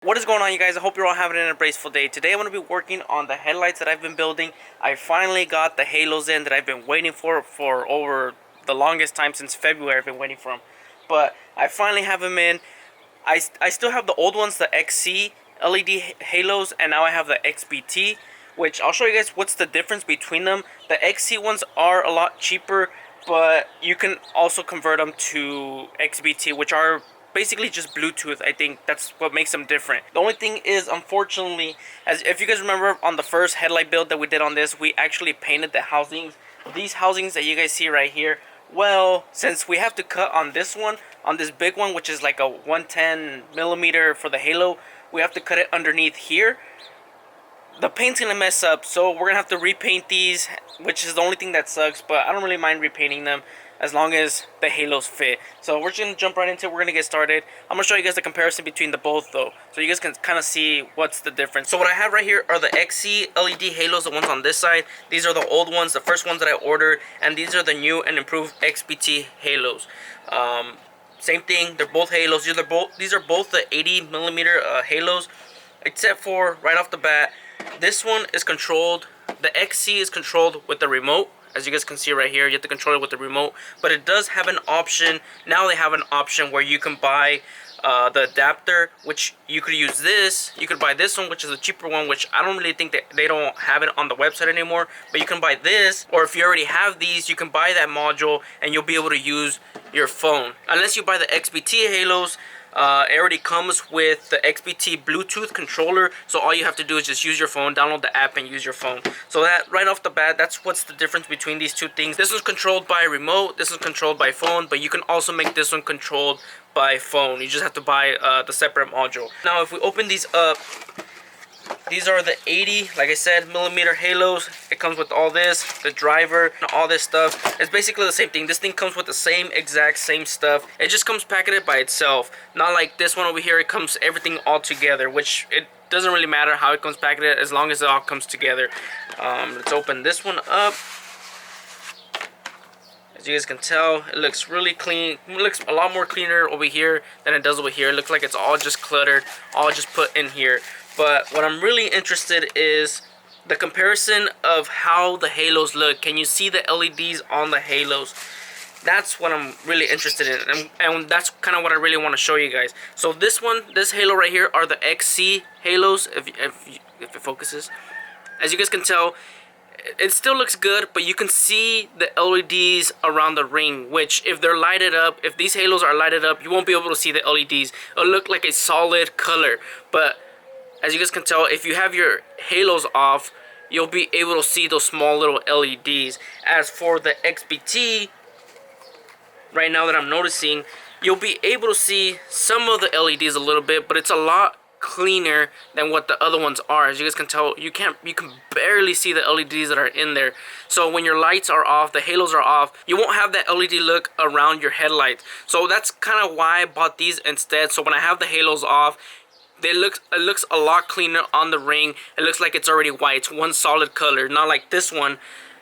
What is going on, you guys? I hope you're all having an embraceful day. Today I'm going to be working on the headlights that I've been building. I finally got the halos in that I've been waiting for over the longest time. Since February I've been waiting for them. But I finally have them in. I still have the old ones, the XC LED halos, and now I have the XBT, which I'll show you guys what's the difference between them. The XC ones are a lot cheaper, but you can also convert them to XBT, which are basically just Bluetooth. I think that's what makes them different. The only thing is, unfortunately, as if you guys remember on the first headlight build that we did on this, we actually painted the housings. These housings that you guys see right here, well, since we have to cut on this one, on this big one, which is like a 110 millimeter for the halo, we have to cut it underneath here. The paint's gonna mess up, so we're gonna have to repaint these, which is the only thing that sucks, but I don't really mind repainting them as long as the halos fit. So we're just gonna jump right into it. We're gonna get started. I'm gonna show you guys the comparison between the both though, so you guys can kind of see what's the difference. So what I have right here are the XC LED halos, the ones on this side. These are the old ones, the first ones that I ordered, and these are the new and improved XBT halos. Same thing, they're both halos. These are both the 80 millimeter halos, except for right off the bat, this one is controlled. The XC is controlled with the remote. As you guys can see right here, you have to control it with the remote, but it does have an option. Now they have an option where you can buy the adapter, which you could use this. You could buy this one, which is a cheaper one, which I don't really think that they don't have it on the website anymore, but you can buy this, or if you already have these, you can buy that module and you'll be able to use your phone. Unless you buy the XBT halos, it already comes with the XBT Bluetooth controller, so all you have to do is just use your phone, download the app, and use your phone. So that right off the bat, that's what's the difference between these two things. This one's controlled by remote, this one's controlled by phone, but you can also make this one controlled by phone. You just have to buy the separate module. Now if we open these up, these are the 80, like I said, millimeter halos. It comes with all this, the driver, and all this stuff. It's basically the same thing. This thing comes with the exact same stuff. It just comes packaged by itself. Not like this one over here, it comes everything all together, which it doesn't really matter how it comes packaged as long as it all comes together. Let's open this one up. As you guys can tell, it looks really clean. It looks a lot more cleaner over here than it does over here. It looks like it's all just cluttered, all just put in here. But what I'm really interested is the comparison of how the halos look. Can you see the LEDs on the halos? That's what I'm really interested in, and that's kind of what I really want to show you guys. So this halo right here are the XC halos, if it focuses. As you guys can tell, it still looks good, but you can see the LEDs around the ring, which if they're lighted up, if these halos are lighted up, you won't be able to see the LEDs. It'll look like a solid color, but as you guys can tell, if you have your halos off, you'll be able to see those small little LEDs. As for the XBT, right now that I'm noticing, you'll be able to see some of the LEDs a little bit, but it's a lot cleaner than what the other ones are. As you guys can tell, you can barely see the LEDs that are in there. So when your lights are off, the halos are off, you won't have that LED look around your headlights. So that's kind of why I bought these instead. So when I have the halos off, it looks a lot cleaner on the ring. It looks like it's already white. It's one solid color, not like this one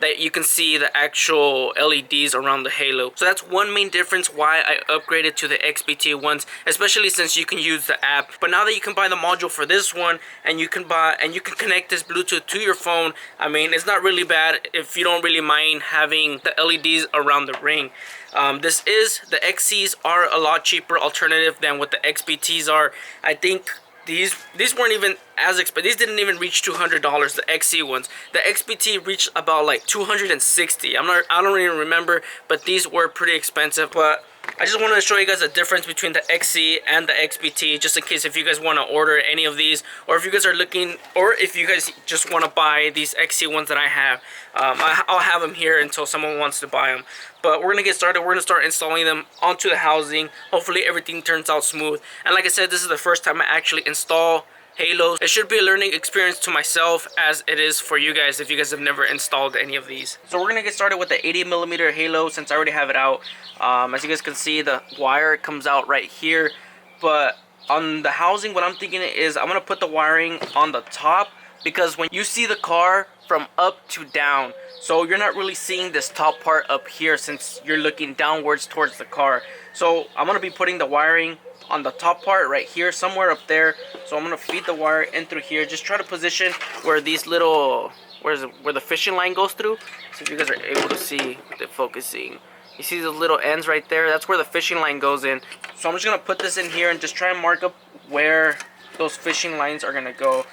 that you can see the actual LEDs around the halo. So that's one main difference why I upgraded to the XBT ones, especially since you can use the app. But now that you can buy the module for this one, and you can connect this Bluetooth to your phone, I mean, it's not really bad if you don't really mind having the LEDs around the ring. The XCs are a lot cheaper alternative than what the XBTs are. I think these weren't even as expensive. These didn't even reach $200, the XC ones. The XBT reached about like $260. I don't even remember, but these were pretty expensive. But I just wanted to show you guys the difference between the XC and the XBT, just in case if you guys want to order any of these, or if you guys are looking, or if you guys just want to buy these XC ones that I have. I'll have them here until someone wants to buy them. But we're going to get started. We're going to start installing them onto the housing. Hopefully everything turns out smooth. And like I said, this is the first time I actually install halos. It should be a learning experience to myself as it is for you guys if you guys have never installed any of these. So we're going to get started with the 80 millimeter halo since I already have it out. As you guys can see, the wire comes out right here. But on the housing, what I'm thinking is I'm going to put the wiring on the top, because when you see the car from up to down, so you're not really seeing this top part up here since you're looking downwards towards the car. So I'm going to be putting the wiring on the top part right here, somewhere up there. So I'm gonna feed the wire in through here. Just try to position where these little, where the fishing line goes through. So if you guys are able to see with it focusing, you see those little ends right there? That's where the fishing line goes in. So I'm just gonna put this in here and just try and mark up where those fishing lines are gonna go.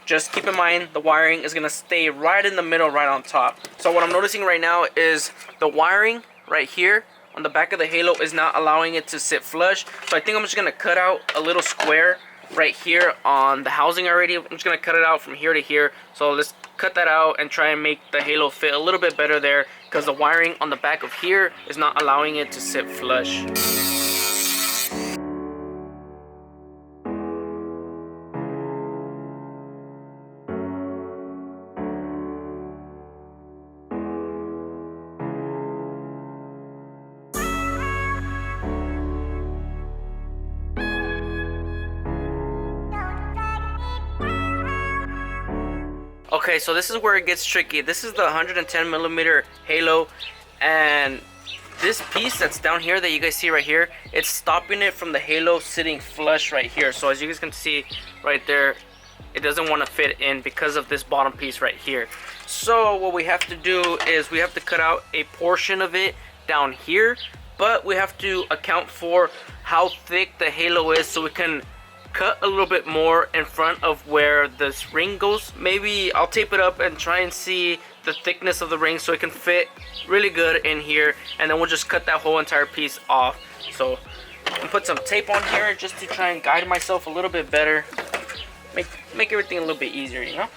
Just keep in mind the wiring is gonna stay right in the middle, right on top. So what I'm noticing right now is the wiring right here on the back of the halo is not allowing it to sit flush. So I think I'm just gonna cut out a little square right here on the housing already. I'm just gonna cut it out from here to here. So let's cut that out and try and make the halo fit a little bit better there, because the wiring on the back of here is not allowing it to sit flush. Okay, so this is where it gets tricky. This is the 110 millimeter halo, and this piece that's down here that you guys see right here, it's stopping it from the halo sitting flush right here. So as you guys can see right there, it doesn't want to fit in because of this bottom piece right here. So what we have to do is we have to cut out a portion of it down here, but we have to account for how thick the halo is, so we can cut a little bit more in front of where this ring goes. Maybe I'll tape it up and try and see the thickness of the ring so it can fit really good in here, and then we'll just cut that whole entire piece off. So I'm gonna put some tape on here just to try and guide myself a little bit better, make everything a little bit easier, you know.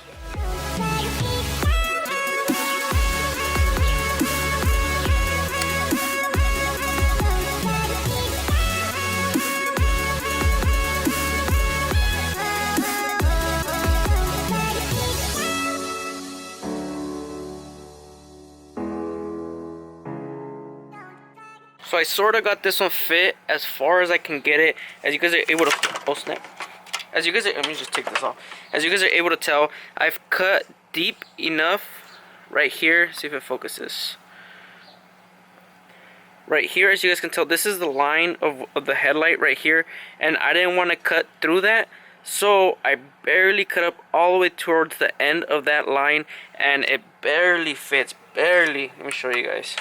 So I sort of got this one fit as far as I can get it. As you guys are able to, oh snap. As you guys are, let me just take this off. As you guys are able to tell, I've cut deep enough right here. See if it focuses. Right here, as you guys can tell, this is the line of the headlight right here. And I didn't want to cut through that. So I barely cut up all the way towards the end of that line. And it barely fits, barely. Let me show you guys.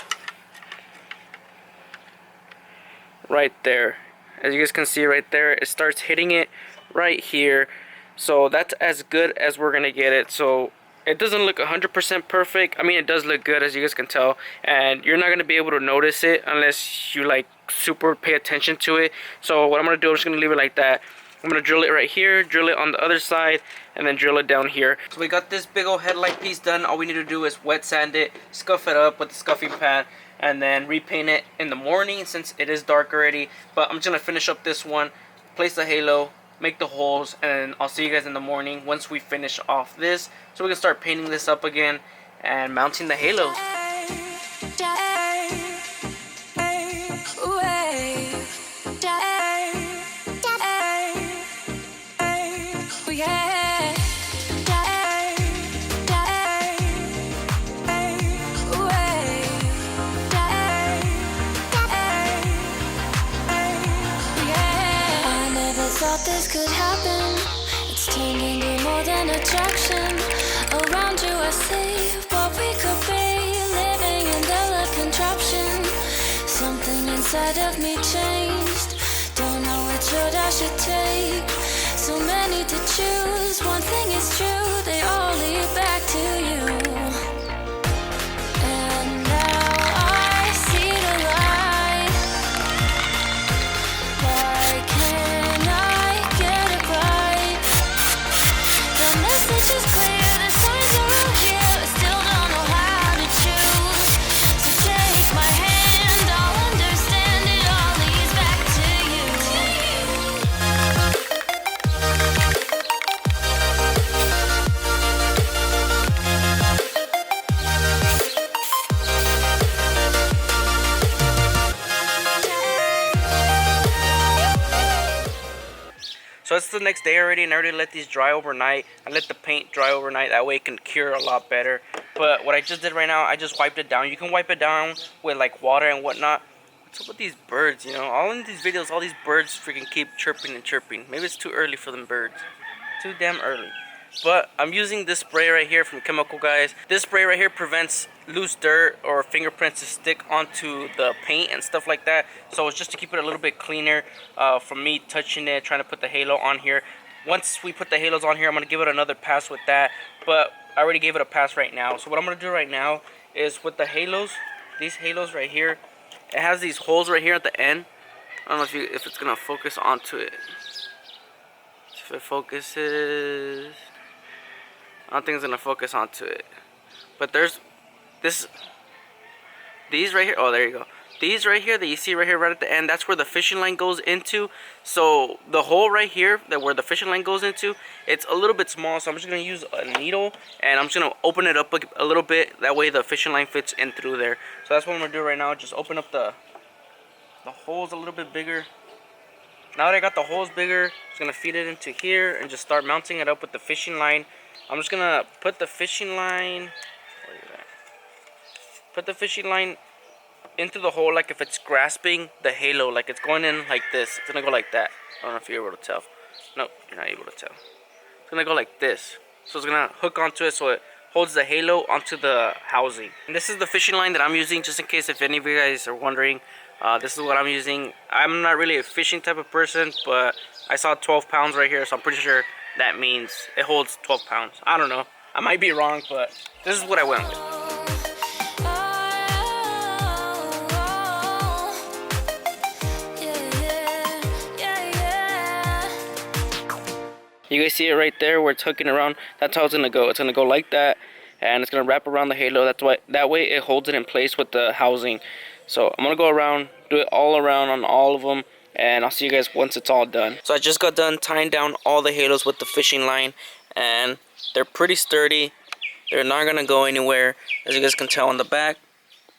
Right there, as you guys can see right there, it starts hitting it right here. So that's as good as we're gonna get it. So it doesn't look 100% perfect. I mean, it does look good, as you guys can tell, and you're not gonna be able to notice it unless you like super pay attention to it. So what I'm gonna do, I'm just gonna leave it like that. I'm gonna drill it right here, drill it on the other side, and then drill it down here. So we got this big old headlight piece done. All we need to do is wet sand it, scuff it up with the scuffing pad, and then repaint it in the morning since it is dark already. But I'm just gonna finish up this one, place the halo, make the holes, and I'll see you guys in the morning once we finish off this, so we can start painting this up again and mounting the halos. Thought this could happen. It's turned into more than attraction. Around you I see what we could be, living in the contraption. Something inside of me changed. Don't know which road I should take. So many to choose. One thing is true, they all lead back to you. And now I see the light. Why can't message is clear, the signs are all here. I still don't know how to choose. So take my hand, I'll understand. It all leads back to you. So it's the next day already, and I already let these dry overnight. I let the paint dry overnight, that way it can cure a lot better. But what I just did right now, I just wiped it down. You can wipe it down with like water and whatnot, What's up with these birds, you know? All in these videos, all these birds freaking keep chirping and chirping. Maybe it's too early for them birds. Too damn early. But I'm using this spray right here from Chemical Guys. This spray right here prevents loose dirt or fingerprints to stick onto the paint and stuff like that. So it's just to keep it a little bit cleaner from me touching it, trying to put the halo on here. Once we put the halos on here, I'm going to give it another pass with that. But I already gave it a pass right now. So what I'm going to do right now is with the halos, these halos right here, it has these holes right here at the end. I don't know if it's going to focus onto it. If it focuses, I don't think it's going to focus onto it. But there's these right here. Oh, there you go. These right here that you see right here right at the end, that's where the fishing line goes into. So the hole right here, where the fishing line goes into, it's a little bit small. So I'm just going to use a needle and I'm just going to open it up a little bit. That way the fishing line fits in through there. So that's what I'm going to do right now. Just open up the holes a little bit bigger. Now that I got the holes bigger, I'm just going to feed it into here and just start mounting it up with the fishing line. I'm just going to put the fishing line, where is that? Put the fishing line into the hole like if it's grasping the halo, like it's going in like this. It's going to go like that. I don't know if you're able to tell. Nope, you're not able to tell. It's going to go like this. So it's going to hook onto it so it holds the halo onto the housing. And this is the fishing line that I'm using, just in case if any of you guys are wondering. This is what I'm using. I'm not really a fishing type of person, but I saw 12 pounds right here, so I'm pretty sure that means it holds 12 pounds. I don't know. I might be wrong, but this is what I went with. You guys see it right there where it's hooking around? That's how it's going to go. It's going to go like that, and it's going to wrap around the halo. That way it holds it in place with the housing. So I'm going to go around, do it all around on all of them, and I'll see you guys once it's all done. So I just got done tying down all the halos with the fishing line, and they're pretty sturdy. They're not going to go anywhere, as you guys can tell on the back.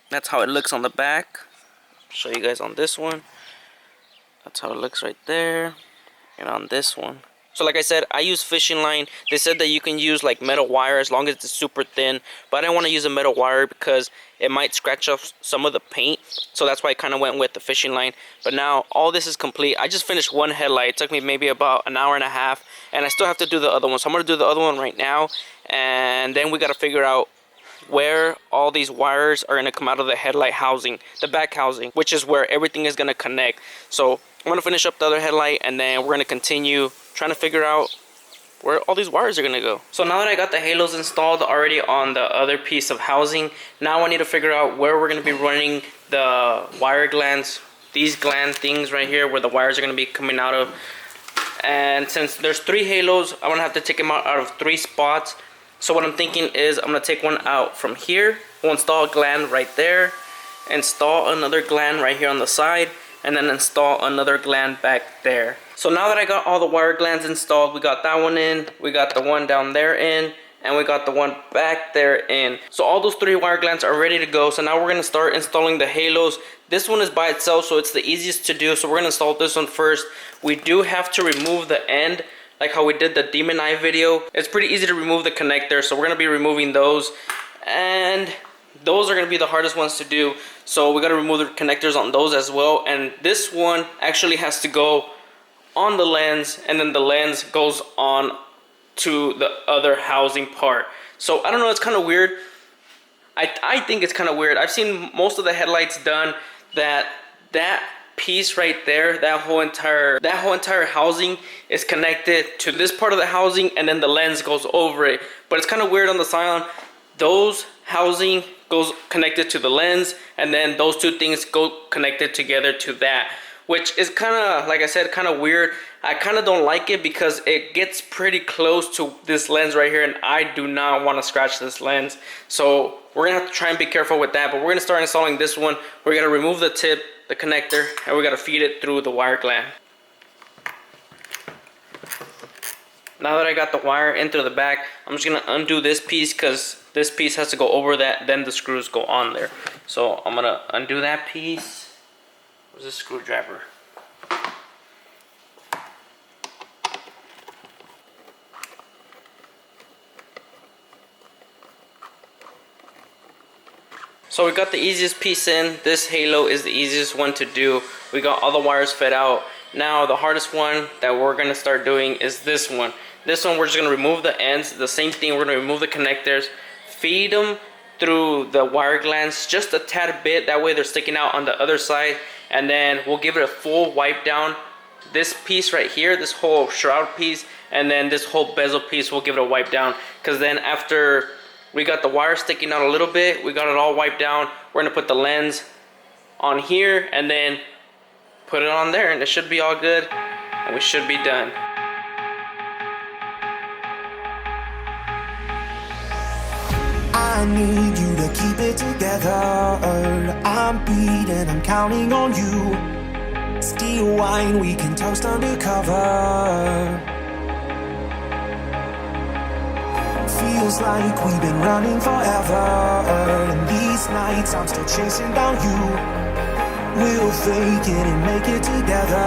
That's how it looks on the back. I'll show you guys on this one. That's how it looks right there, and on this one. So like I said, I use fishing line. They said that you can use like metal wire as long as it's super thin. But I didn't want to use a metal wire because it might scratch off some of the paint. So that's why I kind of went with the fishing line. But now all this is complete. I just finished one headlight. It took me maybe about an hour and a half. And I still have to do the other one. So I'm going to do the other one right now. And then we got to figure out where all these wires are going to come out of the headlight housing, the back housing, which is where everything is going to connect. So I'm going to finish up the other headlight, and then we're going to continue trying to figure out where all these wires are going to go. So now that I got the halos installed already on the other piece of housing, now I need to figure out where we're going to be running the wire glands, these gland things right here where the wires are going to be coming out of. And since there's 3 halos, I'm going to have to take them out of 3 spots. So what I'm thinking is I'm going to take one out from here. We'll install a gland right there, install another gland right here on the side, and then install another gland back there. So now that I got all the wire glands installed, we got that one in, we got the one down there in, and we got the one back there in. So all those 3 wire glands are ready to go. So now we're going to start installing the halos. This one is by itself, so it's the easiest to do. So we're going to install this one first. We do have to remove the end, like how we did the Demon Eye video. It's pretty easy to remove the connector, so we're going to be removing those. And those are going to be the hardest ones to do. So we got to remove the connectors on those as well. And this one actually has to go on the lens, and then the lens goes on to the other housing part. So I don't know, it's kind of weird. I think it's kind of weird. I've seen most of the headlights done that piece right there, that whole entire housing is connected to this part of the housing, and then the lens goes over it. But it's kind of weird on the Scion. Those housing goes connected to the lens, and then those 2 things go connected together to that, which is kind of, like I said, kind of weird. I kind of don't like it because it gets pretty close to this lens right here, and I do not want to scratch this lens. So we're gonna have to try and be careful with that. But we're gonna start installing this one. We're gonna remove the tip, the connector, and we gotta feed it through the wire gland. Now that I got the wire into the back, I'm just gonna undo this piece because this piece has to go over that, then the screws go on there. So I'm gonna undo that piece. Where's the screwdriver? So we got the easiest piece in. This halo is the easiest one to do. We got all the wires fed out. Now the hardest one that we're gonna start doing is this one. This one we're just gonna remove the ends. The same thing, we're gonna remove the connectors, feed them through the wire glands just a tad bit. That way they're sticking out on the other side. And then we'll give it a full wipe down. This piece right here, this whole shroud piece, and then this whole bezel piece, we'll give it a wipe down. Because then after we got the wire sticking out a little bit, we got it all wiped down, we're gonna put the lens on here and then put it on there, and it should be all good and we should be done. I need you to keep it together. I'm beating, I'm counting on you. Steel wine, we can toast undercover. Feels like we've been running forever. And these nights I'm still chasing down you. We'll fake it and make it together.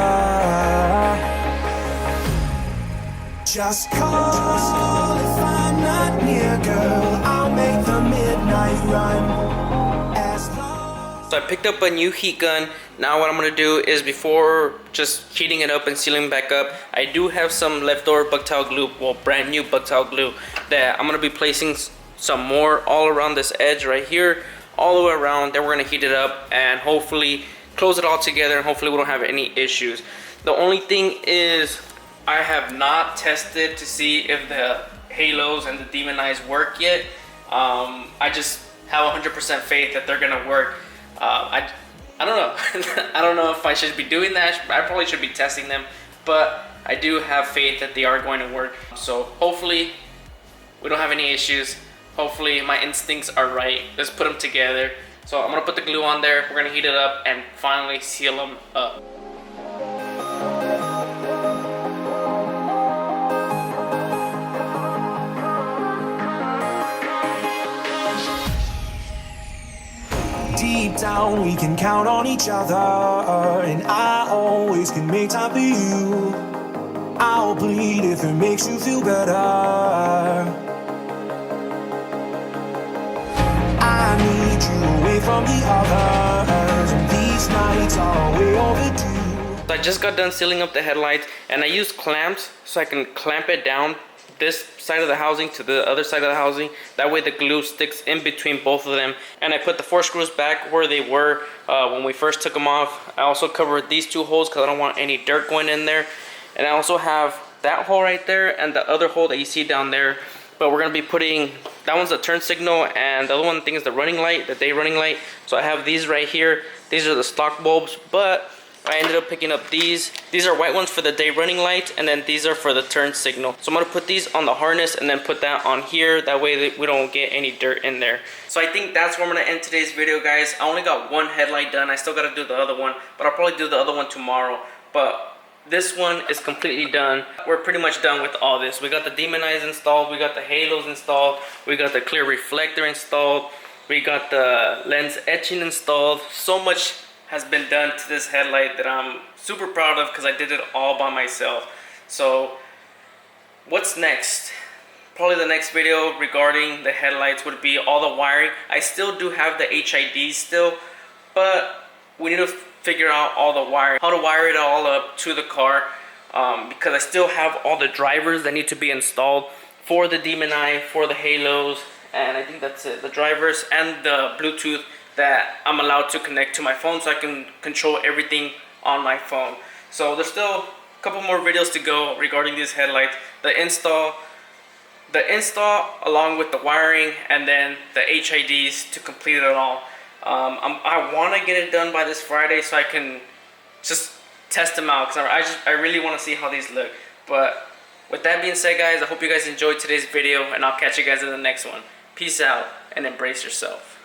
Just call if I'm not near, girl. I'll make the midnight run. As long. So I picked up a new heat gun. Now what I'm gonna do is, before just heating it up and sealing back up, I do have some leftover bucktail glue, well, brand new bucktail glue, that I'm gonna be placing some more all around this edge right here, all the way around. Then we're gonna heat it up and hopefully close it all together, and hopefully we don't have any issues. The only thing is, I have not tested to see if the halos and the demon eyes work yet. I just have 100% faith that they're gonna work. I don't know. I don't know if I should be doing that. I probably should be testing them, but I do have faith that they are going to work. So hopefully we don't have any issues. Hopefully my instincts are right. Let's put them together. So I'm gonna put the glue on there. We're gonna heat it up and finally seal them up. Deep down we can count on each other, and I always can make time for you. I'll bleed if it makes you feel better. I need you away from the others, and these nights are way overdue. So I just got done sealing up the headlights, and I used clamps so I can clamp it down this side of the housing to the other side of the housing. That way the glue sticks in between both of them. And I put the 4 screws back where they were when we first took them off. I also covered these 2 holes because I don't want any dirt going in there. And I also have that hole right there and the other hole that you see down there. But we're gonna be putting, that one's the turn signal, and the other one thing is the running light, the day running light. So I have these right here. These are the stock bulbs, but I ended up picking up these. These are white ones for the day running light, and then these are for the turn signal. So I'm gonna put these on the harness and then put that on here. That way we don't get any dirt in there. So I think that's where I'm gonna end today's video, guys. I only got one headlight done. I still gotta do the other one, but I'll probably do the other one tomorrow. But this one is completely done. We're pretty much done with all this. We got the demon eyes installed. We got the halos installed. We got the clear reflector installed. We got the lens etching installed. So much has been done to this headlight that I'm super proud of because I did it all by myself. So what's next? Probably the next video regarding the headlights would be all the wiring. I still do have the HIDs still, but we need to figure out all the wiring, how to wire it all up to the car, because I still have all the drivers that need to be installed for the demon eye, for the halos, and I think that's it. The drivers and the Bluetooth that I'm allowed to connect to my phone, so I can control everything on my phone. So there's still a couple more videos to go regarding these headlights. The install along with the wiring, and then the HIDs to complete it all. I want to get it done by this Friday so I can just test them out, because I really want to see how these look. But with that being said, guys, I hope you guys enjoyed today's video, and I'll catch you guys in the next one. Peace out and embrace yourself.